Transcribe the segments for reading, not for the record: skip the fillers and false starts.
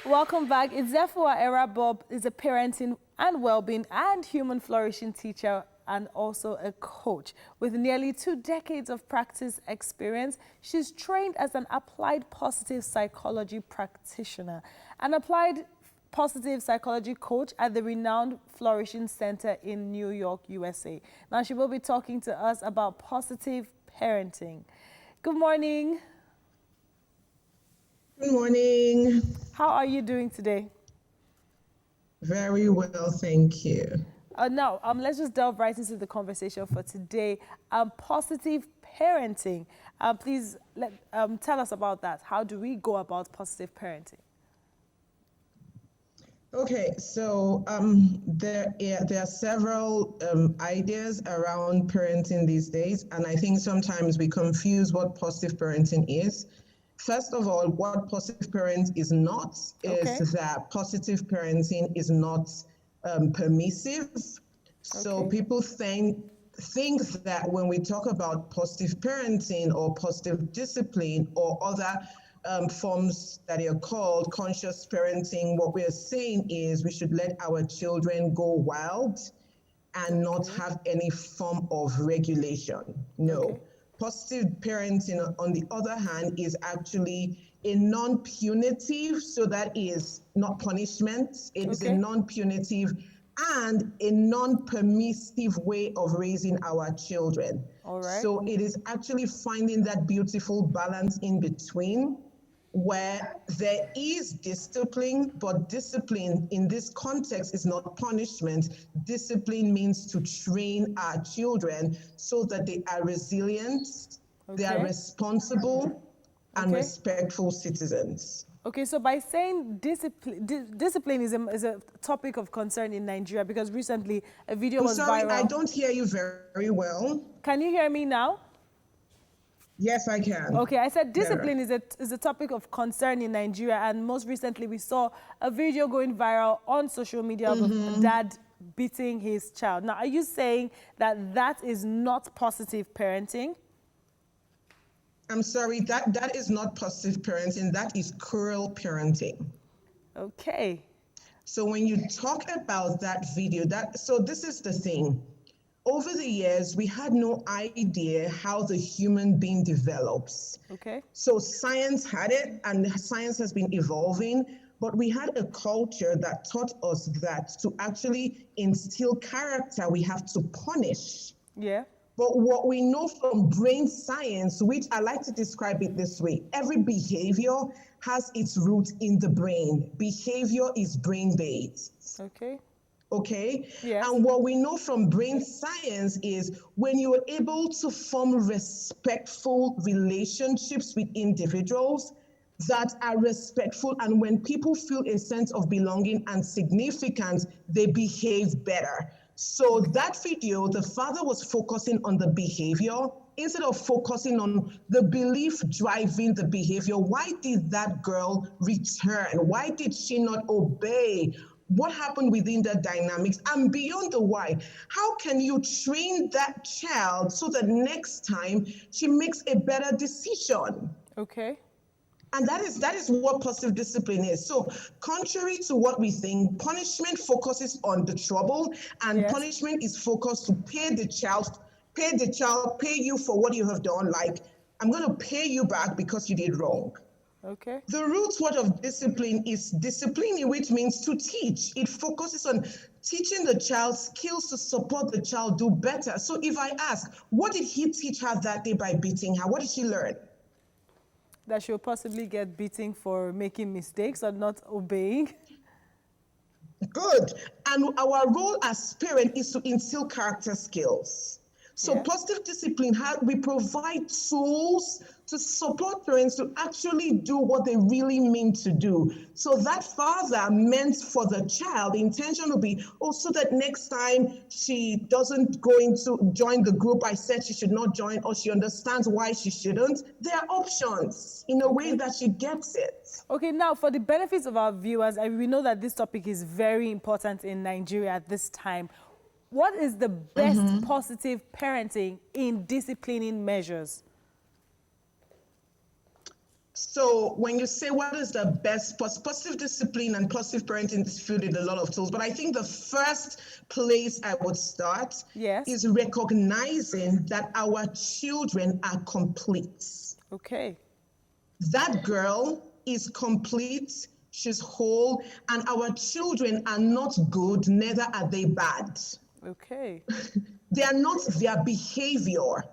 Welcome back. Izefua Era Bob is a parenting and well-being and human flourishing teacher and also a coach. With nearly 2 decades of practice experience, she's trained as an applied positive psychology practitioner, an applied positive psychology coach at the renowned Flourishing Center in New York, USA. Now she will be talking to us about positive parenting. Good morning. Good morning. How are you doing today? Very well, thank you. Now, let's just delve right into the conversation for today. Positive parenting. Please tell us about that. How do we go about positive parenting? Okay, so there are several ideas around parenting these days, and I think sometimes we confuse what positive parenting is. First of all, what positive parent is not is that positive parenting is not permissive. So people think that when we talk about positive parenting or positive discipline or other forms that are called conscious parenting, what we're saying is we should let our children go wild and not have any form of regulation. No. Positive parenting, on the other hand, is actually a non-punitive, so that is not punishment. It is a non-punitive and a non-permissive way of raising our children. All right. So it is actually finding that beautiful balance in between where there is discipline, but discipline in this context is not punishment. Discipline means to train our children so that they are resilient, they are responsible, and respectful citizens. Okay, so by saying discipline is a topic of concern in Nigeria, because recently a video was viral. I don't hear you very well. Can you hear me now? Yes, I can. Okay, I said discipline is a topic of concern in Nigeria, and most recently we saw a video going viral on social media of a dad beating his child. Now, are you saying that that is not positive parenting? I'm sorry, that is not positive parenting, that is cruel parenting. Okay. So when you talk about that video, so this is the thing. Over the years, we had no idea how the human being develops. Okay. So science had it, and science has been evolving, but we had a culture that taught us that to actually instill character, we have to punish. Yeah. But what we know from brain science, which I like to describe it this way, every behavior has its root in the brain. Behavior is brain-based. Okay? Yes. And what we know from brain science is when you are able to form respectful relationships with individuals that are respectful, and when people feel a sense of belonging and significance, they behave better. So that video, the father was focusing on the behavior instead of focusing on the belief driving the behavior. Why did that girl return? Why did she not obey? What happened within the dynamics? And beyond the why, how can you train that child so that next time she makes a better decision? Okay. And that is what positive discipline is. So contrary to what we think, punishment focuses on the trouble, and punishment is focused to pay you for what you have done. Like, I'm going to pay you back because you did wrong. Okay. The root word of discipline is disciplining, which means to teach. It focuses on teaching the child skills to support the child do better. So if I ask, what did he teach her that day by beating her? What did she learn? That she'll possibly get beaten for making mistakes or not obeying. Good. And our role as parents is to instill character skills. So positive discipline, we provide tools to support parents to actually do what they really mean to do. So that father meant for the child, the intention will be, so that next time she doesn't go into join the group I said she should not join, or she understands why she shouldn't. There are options in a way that she gets it. Okay, now for the benefits of our viewers, we know that this topic is very important in Nigeria at this time. What is the best positive parenting in disciplining measures? So when you say what is the best, positive discipline and positive parenting is filled with a lot of tools, but I think the first place I would start is recognizing that our children are complete. Okay. That girl is complete, she's whole, and our children are not good, neither are they bad. Okay. They are not their behavior.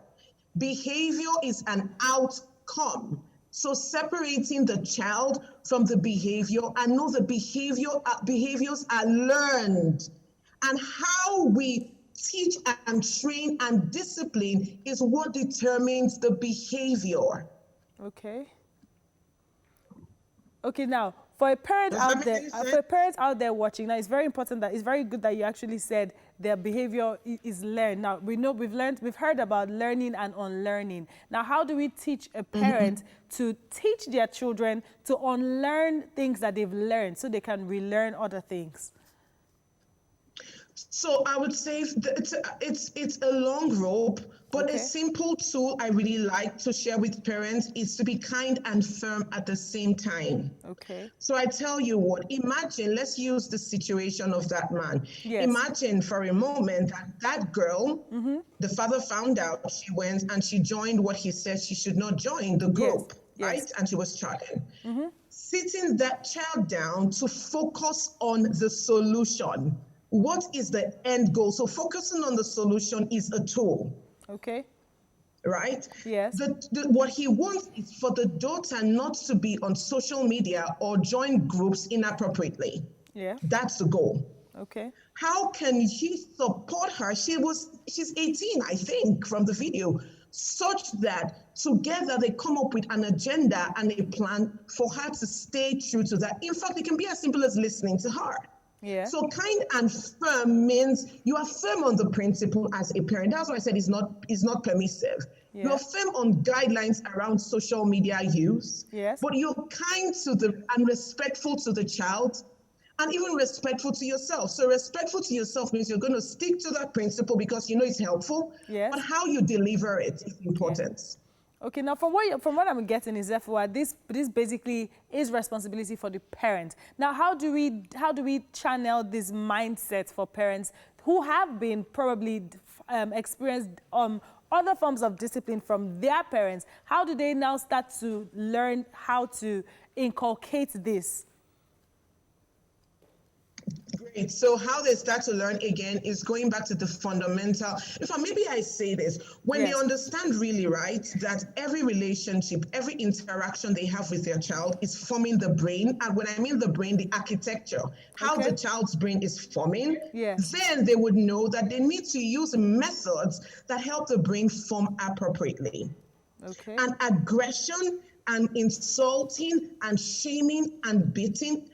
Behavior is an outcome. So separating the child from the behavior, and know the behaviors are learned. And how we teach and train and discipline is what determines the behavior. Okay. Okay, now for a parent out there watching, now it's very important that it's very good that you actually said their behavior is learned. Now we've heard about learning and unlearning. Now, how do we teach a parent to teach their children to unlearn things that they've learned so they can relearn other things? So I would say it's a long rope, but a simple tool I really like to share with parents is to be kind and firm at the same time. Okay. So I tell you what, imagine, let's use the situation of that man. Yes. Imagine for a moment that girl, the father found out, she went and she joined what he said she should not join, the group, right? And she was chatting. Sitting that child down to focus on the solution. What is the end goal? So focusing on the solution is a tool. Okay. Right? Yes. What he wants is for the daughter not to be on social media or join groups inappropriately. Yeah. That's the goal. Okay. How can he support her? She's 18, I think, from the video, such that together they come up with an agenda and a plan for her to stay true to that. In fact, it can be as simple as listening to her. Yeah. So kind and firm means you are firm on the principle as a parent. That's why I said it's not permissive. Yeah. You're firm on guidelines around social media use. Yes. But you're kind to and respectful to the child, and even respectful to yourself. So respectful to yourself means you're going to stick to that principle because you know it's helpful. Yes. But how you deliver it is important. Yeah. Okay, now from what I'm getting is Izefua, this basically is responsibility for the parent. Now, how do we channel this mindset for parents who have been probably experienced other forms of discipline from their parents? How do they now start to learn how to inculcate this? Great. So how they start to learn again is going back to the fundamental. Maybe I say this, when they understand really, right, that every relationship, every interaction they have with their child is forming the brain. And when I mean the brain, the architecture, how the child's brain is forming, then they would know that they need to use methods that help the brain form appropriately. Okay. And aggression and insulting and shaming and beating,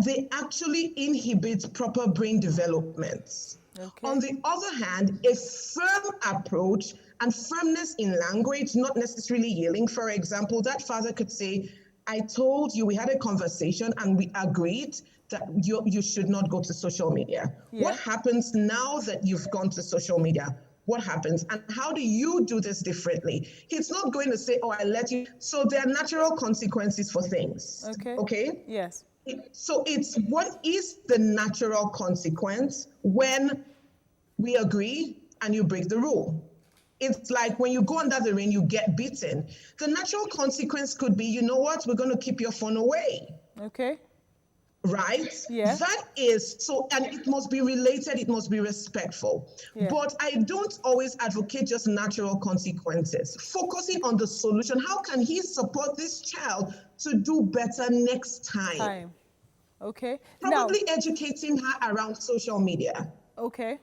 they actually inhibit proper brain development. Okay. On the other hand, a firm approach and firmness in language, not necessarily yelling. For example, that father could say, I told you, we had a conversation and we agreed that you should not go to social media. Yeah. What happens now that you've gone to social media? What happens? And how do you do this differently? He's not going to say, oh, I let you. So there are natural consequences for things. Okay. Okay? Yes. So it's what is the natural consequence when we agree and you break the rule? It's like when you go under the rain, you get beaten. The natural consequence could be, you know what, we're going to keep your phone away. Okay. Right? Yeah. That is so, and it must be related, it must be respectful. Yeah. But I don't always advocate just natural consequences. Focusing on the solution. How can he support this child to do better next time? Okay. Probably now, educating her around social media. Okay.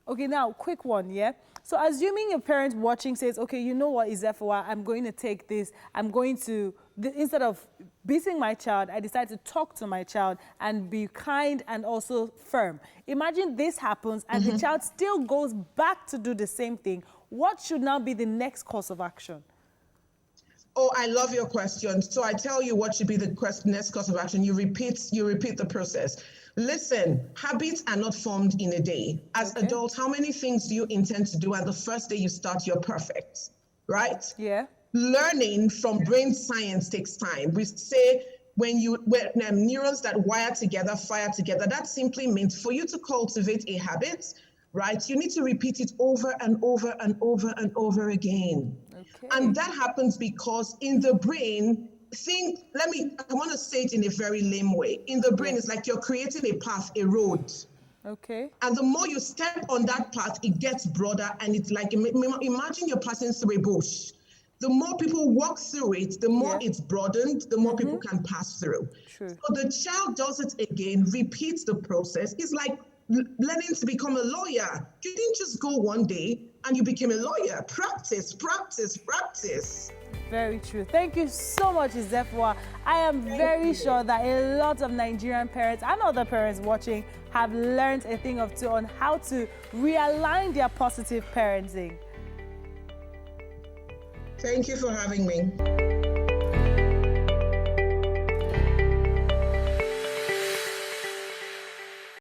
Okay, now, quick one, yeah? So assuming a parent watching says, okay, you know what, Izefua, I'm going to take this, instead of beating my child, I decide to talk to my child and be kind and also firm. Imagine this happens and the child still goes back to do the same thing. What should now be the next course of action? Oh, I love your question. So I tell you what should be the next course of action. You repeat the process. Listen, habits are not formed in a day. As adults, how many things do you intend to do? And the first day you start, you're perfect, right? Yeah. learning from brain science takes time. We say when neurons that wire together, fire together, that simply means for you to cultivate a habit, right, you need to repeat it over and over and over and over again. Okay. And that happens because in the brain, I want to say it in a very lame way. In the brain, it's like you're creating a path, a road. Okay. And the more you step on that path, it gets broader. And it's like, imagine you're passing through a bush. The more people walk through it, the more it's broadened, the more people can pass through. True. So the child does it again, repeats the process. It's like learning to become a lawyer. You didn't just go one day and you became a lawyer. Practice, practice, practice. Very true. Thank you so much, Izefua. I am very sure that a lot of Nigerian parents and other parents watching have learned a thing or two on how to realign their positive parenting. Thank you for having me.